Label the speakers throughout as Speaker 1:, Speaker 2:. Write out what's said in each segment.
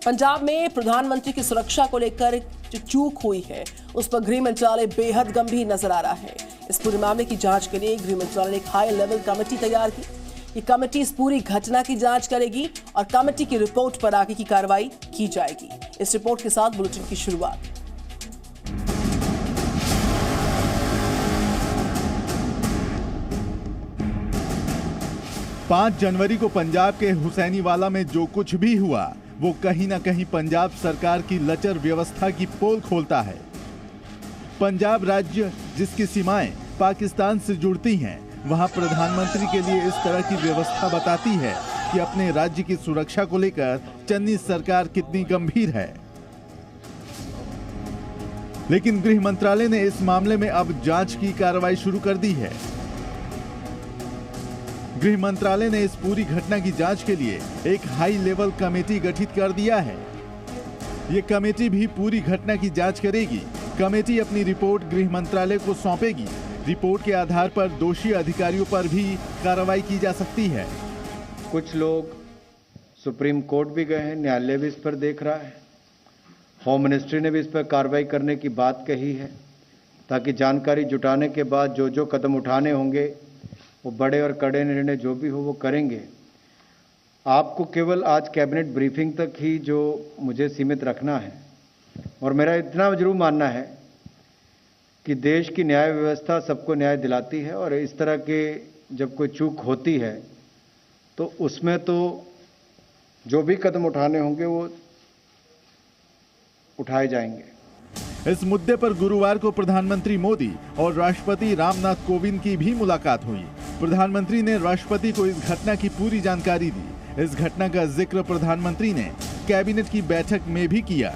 Speaker 1: पंजाब में प्रधानमंत्री की सुरक्षा को लेकर जो चूक हुई है उस पर गृह मंत्रालय बेहद गंभीर नजर आ रहा है। इस पूरे मामले की जांच के लिए गृह मंत्रालय ने एक हाई लेवल कमेटी तैयार की। ये कमेटी इस पूरी घटना की जांच करेगी और कमेटी की रिपोर्ट पर आगे की कार्रवाई की जाएगी। इस रिपोर्ट के साथ बुलेटिन की शुरुआत।
Speaker 2: 5 जनवरी को पंजाब के हुसैनीवाला में जो कुछ भी हुआ वो कहीं न कहीं पंजाब सरकार की लचर व्यवस्था की पोल खोलता है। पंजाब राज्य जिसकी सीमाएं पाकिस्तान से जुड़ती हैं, वहां प्रधानमंत्री के लिए इस तरह की व्यवस्था बताती है कि अपने राज्य की सुरक्षा को लेकर चन्नी सरकार कितनी गंभीर है। लेकिन गृह मंत्रालय ने इस मामले में अब जांच की कार्रवाई शुरू कर दी है। गृह मंत्रालय ने इस पूरी घटना की जांच के लिए एक हाई लेवल कमेटी गठित कर दिया है। ये कमेटी भी पूरी घटना की जांच करेगी। कमेटी अपनी रिपोर्ट गृह मंत्रालय को सौंपेगी। रिपोर्ट के आधार पर दोषी अधिकारियों पर भी कार्रवाई की जा सकती है।
Speaker 3: कुछ लोग सुप्रीम कोर्ट भी गए हैं, न्यायालय भी इस पर देख रहा है, होम मिनिस्ट्री ने भी इस पर कार्रवाई करने की बात कही है, ताकि जानकारी जुटाने के बाद जो जो कदम उठाने होंगे वो बड़े और कड़े निर्णय जो भी हो वो करेंगे। आपको केवल आज कैबिनेट ब्रीफिंग तक ही जो मुझे सीमित रखना है, और मेरा इतना जरूर मानना है कि देश की न्याय व्यवस्था सबको न्याय दिलाती है, और इस तरह के जब कोई चूक होती है तो उसमें तो जो भी कदम उठाने होंगे वो उठाए जाएंगे।
Speaker 2: इस मुद्दे पर गुरुवार को प्रधानमंत्री मोदी और राष्ट्रपति रामनाथ कोविंद की भी मुलाकात हुई। प्रधानमंत्री ने राष्ट्रपति को इस घटना की पूरी जानकारी दी। इस घटना का जिक्र प्रधानमंत्री ने कैबिनेट की बैठक में भी किया।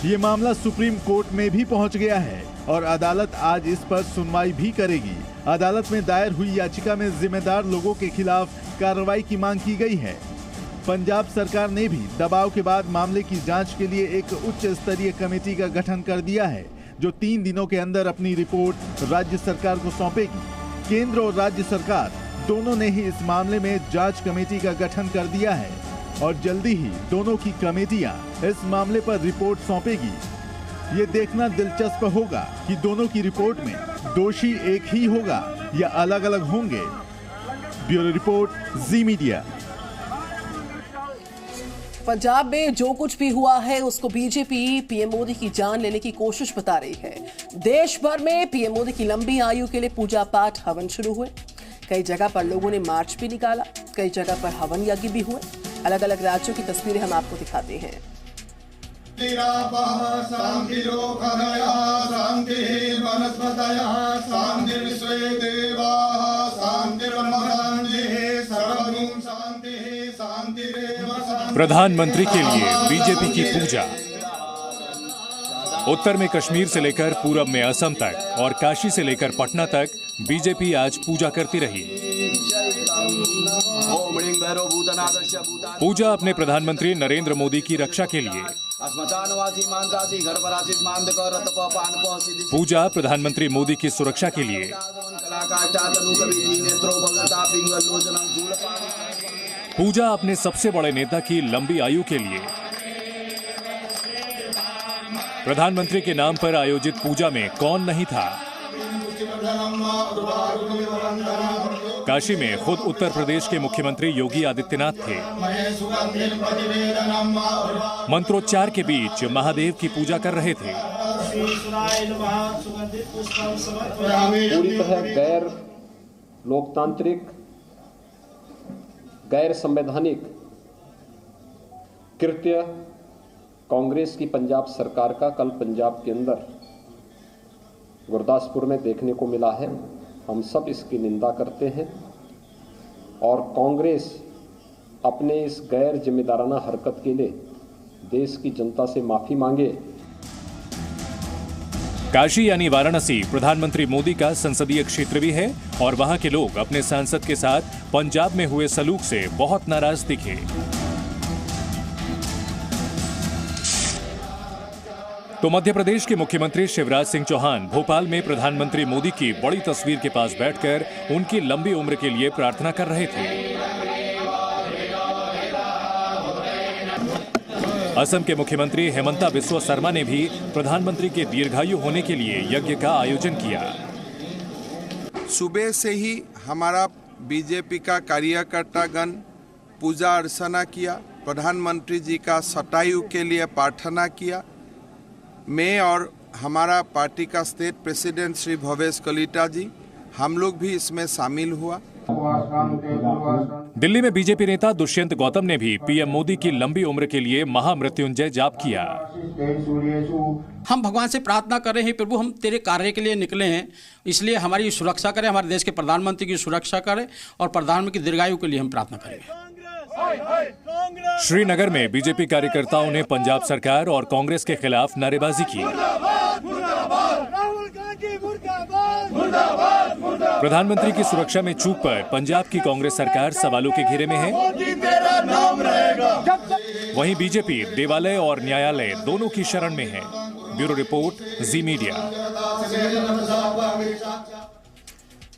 Speaker 2: ये मामला सुप्रीम कोर्ट में भी पहुंच गया है और अदालत आज इस पर सुनवाई भी करेगी। अदालत में दायर हुई याचिका में जिम्मेदार लोगों के खिलाफ कार्रवाई की मांग की गई है। पंजाब सरकार ने भी दबाव के बाद मामले की जांच के लिए एक उच्च स्तरीय कमेटी का गठन कर दिया है, जो 3 दिनों के अंदर अपनी रिपोर्ट राज्य सरकार को सौंपेगी। केंद्र और राज्य सरकार दोनों ने ही इस मामले में जांच कमेटी का गठन कर दिया है और जल्दी ही दोनों की कमेटियां इस मामले पर रिपोर्ट सौंपेगी। ये देखना दिलचस्प होगा कि दोनों की रिपोर्ट में दोषी एक ही होगा या अलग अलग होंगे। ब्यूरो रिपोर्ट, जी मीडिया।
Speaker 1: पंजाब में जो कुछ भी हुआ है उसको बीजेपी पीएम मोदी की जान लेने की कोशिश बता रही है। देश भर में पीएम मोदी की लंबी आयु के लिए पूजा पाठ हवन शुरू हुए। कई जगह पर लोगों ने मार्च भी निकाला, कई जगह पर हवन यज्ञ भी हुए। अलग अलग राज्यों की तस्वीरें हम आपको दिखाते हैं।
Speaker 4: प्रधानमंत्री के लिए बीजेपी की पूजा। उत्तर में कश्मीर से लेकर पूरब में असम तक और काशी से लेकर पटना तक बीजेपी आज पूजा करती रही। पूजा अपने प्रधानमंत्री नरेंद्र मोदी की रक्षा के लिए। पूजा प्रधानमंत्री मोदी की सुरक्षा के लिए। पूजा अपने सबसे बड़े नेता की लंबी आयु के लिए। प्रधानमंत्री के नाम पर आयोजित पूजा में कौन नहीं था। काशी में खुद उत्तर प्रदेश के मुख्यमंत्री योगी आदित्यनाथ थे। मंत्रोच्चार के बीच महादेव की पूजा कर रहे थे।
Speaker 5: पूरी तरह गैर लोकतांत्रिक, गैर संवैधानिक कृत्य कांग्रेस की पंजाब सरकार का कल पंजाब के अंदर गुरदासपुर में देखने को मिला है। हम सब इसकी निंदा करते हैं और कांग्रेस अपने इस गैर जिम्मेदाराना हरकत के लिए देश की जनता से माफी मांगे।
Speaker 4: काशी यानी वाराणसी प्रधानमंत्री मोदी का संसदीय क्षेत्र भी है और वहां के लोग अपने सांसद के साथ पंजाब में हुए सलूक से बहुत नाराज दिखे। तो मध्य प्रदेश के मुख्यमंत्री शिवराज सिंह चौहान भोपाल में प्रधानमंत्री मोदी की बड़ी तस्वीर के पास बैठकर उनकी लंबी उम्र के लिए प्रार्थना कर रहे थे। असम के मुख्यमंत्री हेमंता बिस्वा शर्मा ने भी प्रधानमंत्री के दीर्घायु होने के लिए यज्ञ का आयोजन किया।
Speaker 6: सुबह से ही हमारा बीजेपी का कार्यकर्तागण पूजा अर्चना किया, प्रधानमंत्री जी का शतायु के लिए प्रार्थना किया। मैं और हमारा पार्टी का स्टेट प्रेसिडेंट श्री भवेश कलिता जी, हम लोग भी इसमें शामिल हुआ।
Speaker 4: दिल्ली में बीजेपी नेता दुष्यंत गौतम ने भी पीएम मोदी की लंबी उम्र के लिए महामृत्युंजय जाप किया।
Speaker 7: हम भगवान से प्रार्थना कर रहे हैं, प्रभु हम तेरे कार्य के लिए निकले हैं, इसलिए हमारी सुरक्षा करें, हमारे देश के प्रधानमंत्री की सुरक्षा करें और प्रधानमंत्री की दीर्घायु के लिए हम प्रार्थना करेंगे।
Speaker 4: श्रीनगर में बीजेपी कार्यकर्ताओं ने पंजाब सरकार और कांग्रेस के खिलाफ नारेबाजी की। प्रधानमंत्री की सुरक्षा में चूक पर पंजाब की कांग्रेस सरकार सवालों के घेरे में है। वहीं बीजेपी देवालय और न्यायालय दोनों की शरण में है। ब्यूरो रिपोर्ट, जी मीडिया।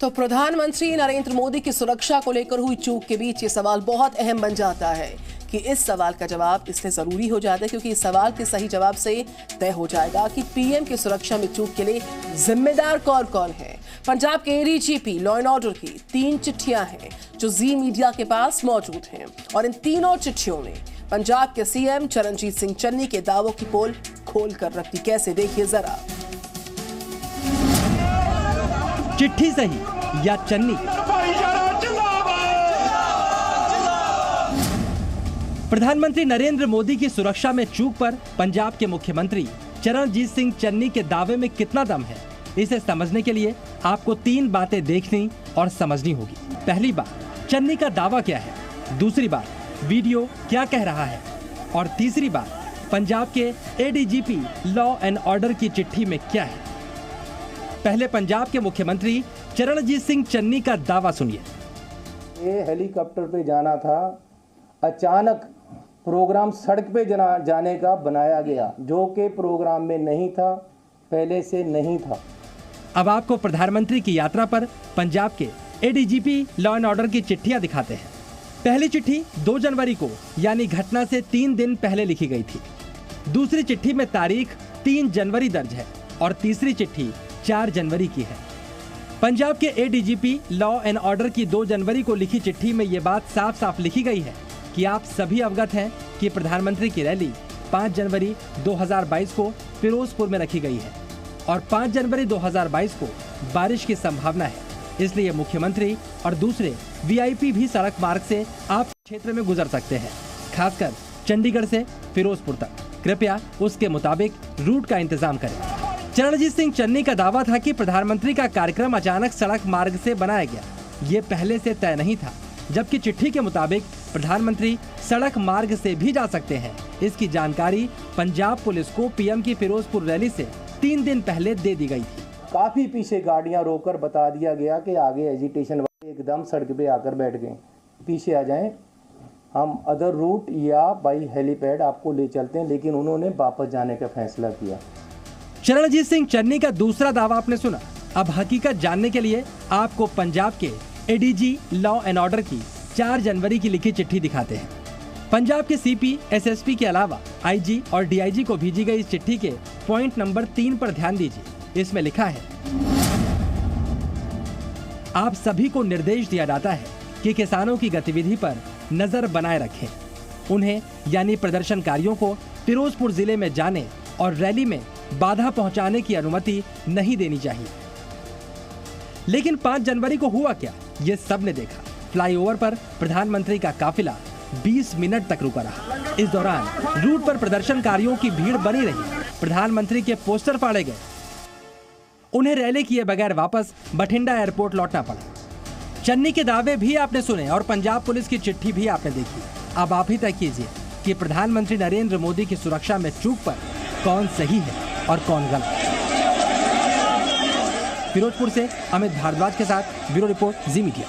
Speaker 1: तो प्रधानमंत्री नरेंद्र मोदी की सुरक्षा को लेकर हुई चूक के बीच ये सवाल बहुत अहम बन जाता है कि इस सवाल का जवाब इसलिए जरूरी हो जाता है क्योंकि इस सवाल के सही जवाब से तय हो जाएगा कि पीएम की सुरक्षा में चूक के लिए जिम्मेदार कौन कौन है। पंजाब के एडीजीपी लॉ एंड ऑर्डर की 3 चिट्ठियां हैं जो जी मीडिया के पास मौजूद हैं और इन तीनों चिट्ठियों ने पंजाब के सीएम चरणजीत सिंह चन्नी के दावों की पोल खोल कर रखी। कैसे, देखिए जरा।
Speaker 8: चिट्ठी सही या चन्नी? प्रधानमंत्री नरेंद्र मोदी की सुरक्षा में चूक पर पंजाब के मुख्यमंत्री चरणजीत सिंह चन्नी के दावे में कितना दम है, इसे समझने के लिए आपको 3 बातें देखनी और समझनी होगी। पहली बात, चन्नी का दावा क्या है। दूसरी बात, वीडियो क्या कह रहा है। और तीसरी बात, पंजाब के एडीजीपी लॉ एंड ऑर्डर की चिट्ठी में क्या है। पहले पंजाब के मुख्यमंत्री चरणजीत सिंह चन्नी का दावा सुनिए।
Speaker 9: ये हेलीकॉप्टर पे जाना था, अचानक प्रोग्राम सड़क पे जाने का बनाया गया, जो कि प्रोग्राम में नहीं था, पहले से नहीं था।
Speaker 8: अब आपको प्रधानमंत्री की यात्रा पर पंजाब के एडीजीपी लॉ एंड ऑर्डर की चिट्ठियां दिखाते हैं। पहली चिट्ठी 2 जनवरी को यानी घटना से 3 दिन पहले लिखी गई थी। दूसरी चिट्ठी में तारीख 3 जनवरी दर्ज है और तीसरी चिट्ठी 4 जनवरी की है। पंजाब के एडीजीपी लॉ एंड ऑर्डर की 2 जनवरी को लिखी चिट्ठी में ये बात साफ साफ लिखी गई है कि आप सभी अवगत हैं कि प्रधानमंत्री की रैली 5 जनवरी 2022 को फिरोजपुर में रखी गई है और 5 जनवरी 2022 को बारिश की संभावना है, इसलिए मुख्यमंत्री और दूसरे वीआईपी भी सड़क मार्ग से आप क्षेत्र में गुजर सकते हैं, खासकर चंडीगढ़ से फिरोजपुर तक। कृपया उसके मुताबिक रूट का इंतजाम करें। चरणजीत सिंह चन्नी का दावा था कि प्रधानमंत्री का कार्यक्रम अचानक सड़क मार्ग से बनाया गया। ये पहले से तय नहीं था, जबकि चिट्ठी के मुताबिक प्रधानमंत्री सड़क मार्ग से भी जा सकते हैं। इसकी जानकारी पंजाब पुलिस को पीएम की फिरोजपुर रैली से 3 दिन पहले दे दी गई थी।
Speaker 9: काफी पीछे गाड़ियां रोककर बता दिया गया कि आगे एजिटेशन वाले एकदम सड़क पे आकर बैठ गए, पीछे आ जाएं, हम अदर रूट या बाई हेलीपैड आपको ले चलते हैं, लेकिन उन्होंने वापस जाने का फैसला किया।
Speaker 8: चरणजीत सिंह चन्नी का दूसरा दावा आपने सुना। अब हकीकत जानने के लिए आपको पंजाब के एडीजी लॉ एंड ऑर्डर की 4 जनवरी की लिखी चिट्ठी दिखाते हैं। पंजाब के सीपी, एसएसपी के अलावा आईजी और डीआईजी को भेजी गई इस चिट्ठी के पॉइंट नंबर 3 पर ध्यान दीजिए। इसमें लिखा है, आप सभी को निर्देश दिया जाता है कि किसानों की गतिविधि पर नजर बनाए रखें। उन्हें यानी प्रदर्शनकारियों को फिरोजपुर जिले में जाने और रैली में बाधा पहुंचाने की अनुमति नहीं देनी चाहिए। लेकिन 5 जनवरी को हुआ क्या, ये सब ने देखा। फ्लाईओवर पर प्रधानमंत्री का काफिला 20 मिनट तक रुका रहा। इस दौरान रूट पर प्रदर्शनकारियों की भीड़ बनी रही। प्रधानमंत्री के पोस्टर फाड़े गए। उन्हें रैली किए बगैर वापस बठिंडा एयरपोर्ट लौटना पड़ा। चन्नी के दावे भी आपने सुने और पंजाब पुलिस की चिट्ठी भी आपने देखी। अब आप ही तय कीजिए कि प्रधानमंत्री नरेंद्र मोदी की सुरक्षा में चूक पर कौन सही है और कौन गलत। फिरोजपुर से अमित भारद्वाज के साथ ब्यूरो रिपोर्ट, जी मीडिया।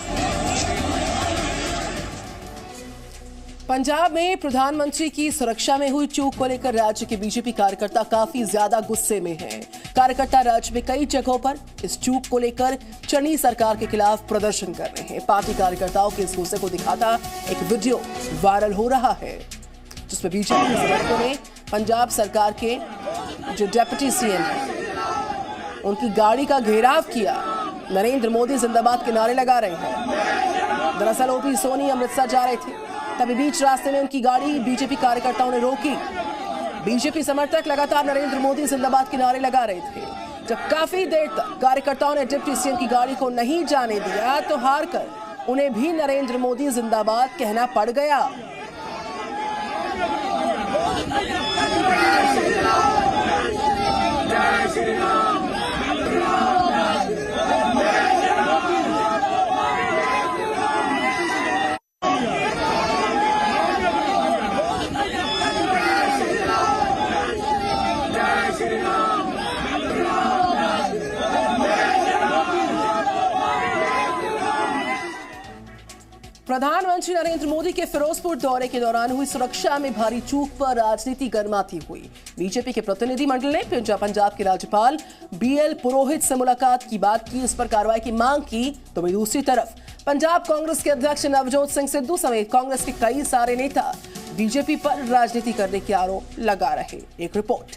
Speaker 1: पंजाब में प्रधानमंत्री की सुरक्षा में हुई चूक को लेकर राज्य के बीजेपी कार्यकर्ता काफी ज्यादा गुस्से में हैं। कार्यकर्ता राज्य में कई जगहों पर इस चूक को लेकर चन्नी सरकार के खिलाफ प्रदर्शन कर रहे हैं। पार्टी कार्यकर्ताओं के इस गुस्से को दिखाता एक वीडियो वायरल हो रहा है, जिसमें जिस पर बीजेपी के समर्थकों ने पंजाब सरकार के जो डिप्टी सीएम हैं उनकी गाड़ी का घेराव किया। नरेंद्र मोदी जिंदाबाद के नारे लगा रहे हैं। दरअसल ओपी सोनी अमृतसर जा रहे थे, तभी बीच रास्ते में उनकी गाड़ी बीजेपी कार्यकर्ताओं ने रोकी। बीजेपी समर्थक लगातार नरेंद्र मोदी जिंदाबाद के नारे लगा रहे थे। जब काफी देर तक कार्यकर्ताओं ने डिप्टी सीएम की गाड़ी को नहीं जाने दिया तो हारकर उन्हें भी नरेंद्र मोदी जिंदाबाद कहना पड़ गया। प्रधानमंत्री नरेंद्र मोदी के फिरोजपुर दौरे के दौरान हुई सुरक्षा में भारी चूक पर राजनीति गर्माती हुई। बीजेपी के प्रतिनिधिमंडल ने पंजाब के राज्यपाल बीएल पुरोहित से मुलाकात की बात की, इस पर कार्रवाई की मांग की। तो वहीं दूसरी तरफ पंजाब कांग्रेस के अध्यक्ष नवजोत सिंह सिद्धू समेत कांग्रेस के कई सारे नेता बीजेपी पर राजनीति करने के आरोप लगा रहे। एक रिपोर्ट।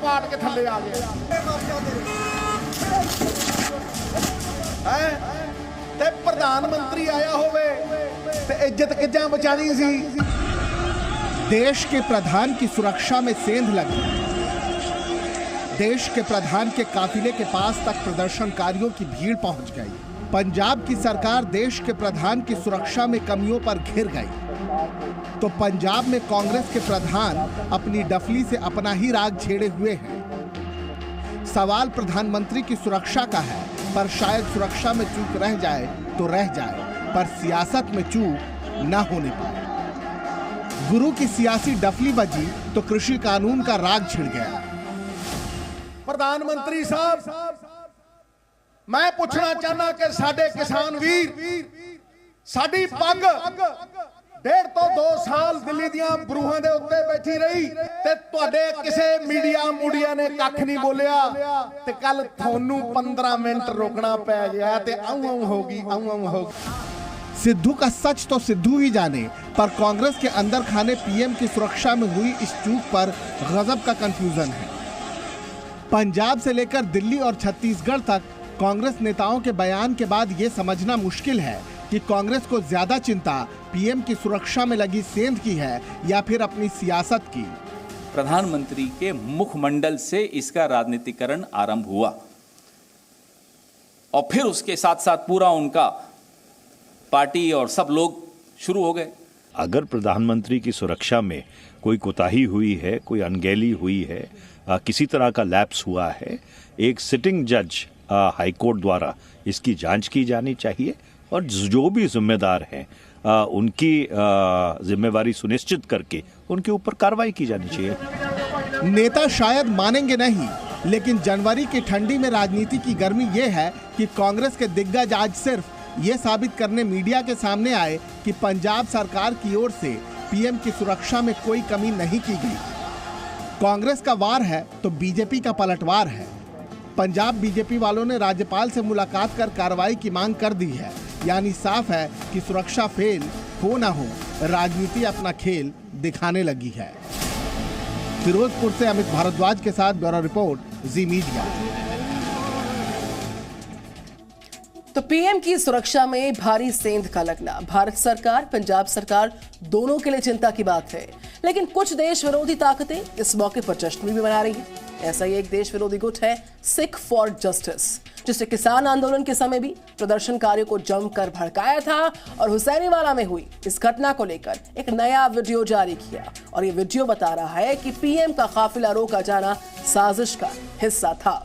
Speaker 10: पाट के थल्ले आ गए ते प्रधानमंत्री आया होवे ते इज्जत किजां बचानी सी।
Speaker 11: देश के प्रधान की सुरक्षा में सेंध लगी। देश के प्रधान के काफिले के पास तक प्रदर्शनकारियों की भीड़ पहुंच गई। पंजाब की सरकार देश के प्रधान की सुरक्षा में कमियों पर घिर गई तो पंजाब में कांग्रेस के प्रधान अपनी डफली से अपना ही राग छेड़े हुए हैं। सवाल प्रधानमंत्री की सुरक्षा का है, पर शायद सुरक्षा में चूक रह जाए तो रह जाए, पर सियासत में चूक न होने पाए। गुरु की सियासी डफली बजी तो कृषि कानून का राग छिड़ गया।
Speaker 10: प्रधानमंत्री साहब, मैं पूछना चाहना कि साडे किसान वीर साडी पग 1.5 ਤੋਂ 2 ਸਾਲ ਦਿੱਲੀ ਦੀਆਂ ਬਰੂਹਾਂ ਦੇ ਉੱਤੇ ਬੈਠੀ ਰਹੀ ਤੇ ਤੁਹਾਡੇ ਕਿਸੇ ਮੀਡੀਆ ਨੇ ਕੱਖ ਨਹੀਂ ਬੋਲਿਆ ਤੇ ਕੱਲ ਤੁਹਾਨੂੰ 15 ਮਿੰਟ ਰੁਕਣਾ ਪੈ ਗਿਆ ਤੇ ਆਉਂ ਹੋਗੀ।
Speaker 11: सिद्धू का सच तो सिद्धू ही जाने, पर कांग्रेस के अंदर खाने पीएम की सुरक्षा में हुई इस चूक पर गजब का कंफ्यूजन है। पंजाब से लेकर दिल्ली और छत्तीसगढ़ तक कांग्रेस नेताओं के बयान के बाद ये समझना मुश्किल है कि कांग्रेस को ज्यादा चिंता पीएम की सुरक्षा में लगी सेंध की है या फिर अपनी सियासत की।
Speaker 12: प्रधानमंत्री के मुखमंडल से इसका राजनीतिकरण आरंभ हुआ और फिर उसके साथ साथ पूरा उनका पार्टी और सब लोग शुरू हो गए।
Speaker 13: अगर प्रधानमंत्री की सुरक्षा में कोई कोताही हुई है, कोई अनगहली हुई है, किसी तरह का लैप्स हुआ है, एक सिटिंग जज हाईकोर्ट द्वारा इसकी जांच की जानी चाहिए और जो भी जिम्मेदार हैं उनकी जिम्मेवारी सुनिश्चित करके उनके ऊपर कार्रवाई की जानी चाहिए।
Speaker 11: नेता शायद मानेंगे नहीं, लेकिन जनवरी की ठंडी में राजनीति की गर्मी ये है कि कांग्रेस के दिग्गज आज सिर्फ ये साबित करने मीडिया के सामने आए कि पंजाब सरकार की ओर से पीएम की सुरक्षा में कोई कमी नहीं की गई। कांग्रेस का वार है तो बीजेपी का पलटवार है। पंजाब बीजेपी वालों ने राज्यपाल से मुलाकात कर कार्रवाई की मांग कर दी है, यानी साफ है कि सुरक्षा फेल हो ना हो, राजनीति अपना खेल दिखाने लगी है। फिरोजपुर से अमित भारद्वाज के साथ ब्यूरो रिपोर्ट, जी मीडिया।
Speaker 1: तो पीएम की सुरक्षा में भारी सेंध का लगना भारत सरकार, पंजाब सरकार दोनों के लिए चिंता की बात है। लेकिन कुछ देश विरोधी ताकतें इस मौके पर जश्न भी मना रही हैं। ऐसा ही एक देश विरोधी गुट है सिख फॉर जस्टिस, जिसने किसान आंदोलन के समय भी प्रदर्शनकारियों को जमकर भड़काया था और हुसैनीवाला में हुई इस घटना को लेकर एक नया वीडियो जारी किया। और ये वीडियो बता रहा है कि पीएम का काफिला रोका जाना साजिश का हिस्सा था।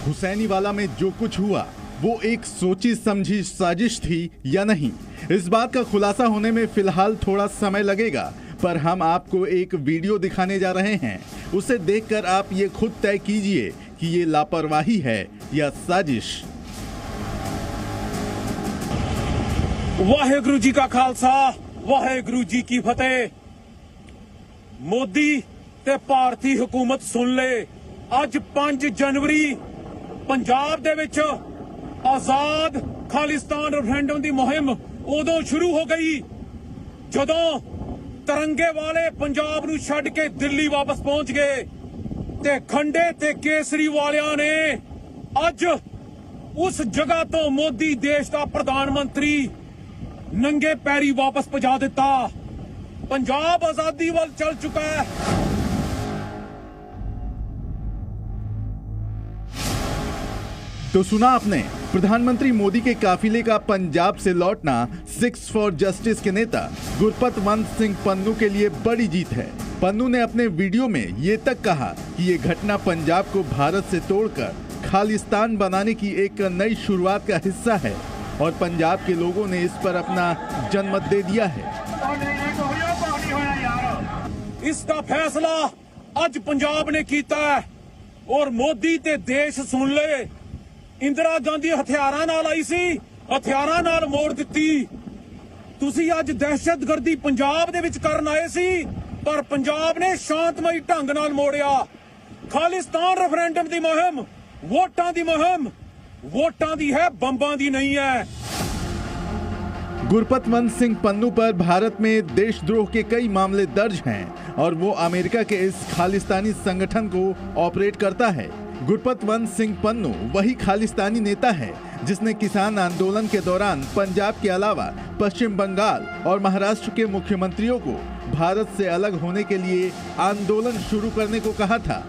Speaker 2: हुसैनीवाला में जो कुछ हुआ वो एक सोची समझी साजिश थी या नहीं, इस बात का खुलासा होने में फिलहाल थोड़ा समय लगेगा, पर हम आपको एक वीडियो दिखाने जा रहे हैं। उसे देखकर आप ये खुद तय कीजिए कि ये लापरवाही है या साजिश।
Speaker 14: वाहेगुरु जी का खालसा, वाहेगुरु जी की फतेह। मोदी ते भारती हुकूमत सुन ले, ਅੱਜ 5 ਜਨਵਰੀ ਪੰਜਾਬ ਦੇ ਵਿੱਚ ਆਜ਼ਾਦ ਖਾਲਿਸਤਾਨ ਰੈਫਰੈਂਡਮ ਦੀ ਮੁਹਿੰਮ ਉਦੋਂ ਸ਼ੁਰੂ ਹੋ ਗਈ ਜਦੋਂ ਤਿਰੰਗੇ ਵਾਲੇ ਪੰਜਾਬ ਨੂੰ ਛੱਡ ਕੇ ਦਿੱਲੀ ਵਾਪਸ ਪਹੁੰਚ ਗਏ ਤੇ ਖੰਡੇ ਤੇ ਕੇਸਰੀ ਵਾਲਿਆਂ ਨੇ ਅੱਜ ਉਸ ਜਗ੍ਹਾ ਤੋਂ ਮੋਦੀ ਦੇਸ਼ ਦਾ ਪ੍ਰਧਾਨ ਮੰਤਰੀ ਨੰਗੇ ਪੈਰੀ ਵਾਪਸ ਪਹੁੰਚਾ ਦਿੱਤਾ। ਪੰਜਾਬ ਆਜ਼ਾਦੀ ਵੱਲ ਚੱਲ ਚੁੱਕਾ ਹੈ।
Speaker 2: तो सुना आपने प्रधानमंत्री मोदी के काफिले का पंजाब से लौटना 6 फॉर जस्टिस के नेता गुरपतवंत सिंह पन्नू के लिए बड़ी जीत है। पन्नू ने अपने वीडियो में ये तक कहा कि ये घटना पंजाब को भारत से तोड़कर खालिस्तान बनाने की एक नई शुरुआत का हिस्सा है और पंजाब के लोगों ने इस पर अपना जनमत दे दिया है।
Speaker 14: इसका फैसला आज पंजाब ने किया है और मोदी ते देश सुन ले। इंदिरा गांधी हथियारां नाल आई सी, हथियारां नाल मोड़ दित्ती। तुसी अज दहशतगर्दी पंजाब दे विच करन आए सी, पर पंजाब ने शांतमई ढंग नाल मोड़िया। खालिस्तान रेफरेंडम दी मुहिम वोटां दी मुहिम वोटां दी है, बंबां दी नहीं है।
Speaker 2: गुरपतवंत सिंह पन्नू पर भारत में देशद्रोह के कई मामले दर्ज हैं और वो अमेरिका के इस खालिस्तानी संगठन को ऑपरेट करता है। गुरपतवंत सिंह पन्नू वही खालिस्तानी नेता है जिसने किसान आंदोलन के दौरान पंजाब के अलावा पश्चिम बंगाल और महाराष्ट्र के मुख्यमंत्रियों को भारत से अलग होने के लिए आंदोलन शुरू करने को कहा था।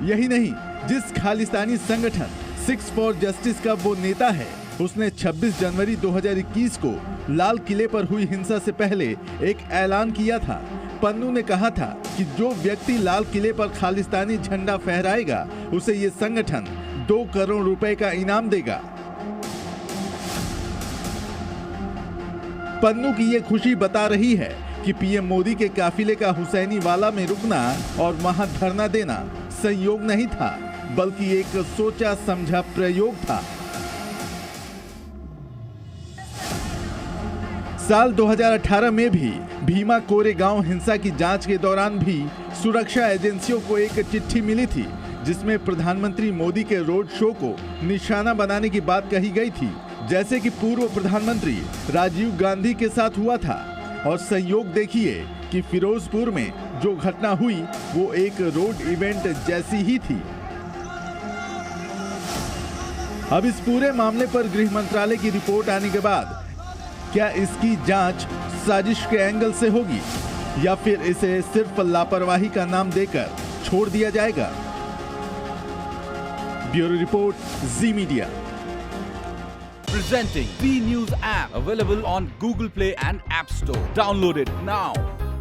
Speaker 2: यही नहीं, जिस खालिस्तानी संगठन 6 फॉर जस्टिस का वो नेता है, उसने 26 जनवरी 2021 को लाल किले पर हुई हिंसा से पहले एक ऐलान किया था। पन्नू ने कहा था कि जो व्यक्ति लाल किले पर खालिस्तानी झंडा फहराएगा उसे ये संगठन 2 करोड़ रुपए का इनाम देगा। पन्नू की ये खुशी बता रही है कि पीएम मोदी के काफिले का हुसैनी वाला में रुकना और वहां धरना देना संयोग नहीं था, बल्कि एक सोचा समझा प्रयोग था। साल 2018 में भी भीमा कोरेगांव हिंसा की जांच के दौरान भी सुरक्षा एजेंसियों को एक चिट्ठी मिली थी जिसमें प्रधानमंत्री मोदी के रोड शो को निशाना बनाने की बात कही गई थी, जैसे कि पूर्व प्रधानमंत्री राजीव गांधी के साथ हुआ था। और संयोग देखिए कि फिरोजपुर में जो घटना हुई वो एक रोड इवेंट जैसी ही थी। अब इस पूरे मामले पर गृह मंत्रालय की रिपोर्ट आने के बाद क्या इसकी जांच साजिश के एंगल से होगी या फिर इसे सिर्फ लापरवाही का नाम देकर छोड़ दिया जाएगा? Bureau report, ji media.
Speaker 15: Presenting B News app, available on Google Play and App Store. Download it now.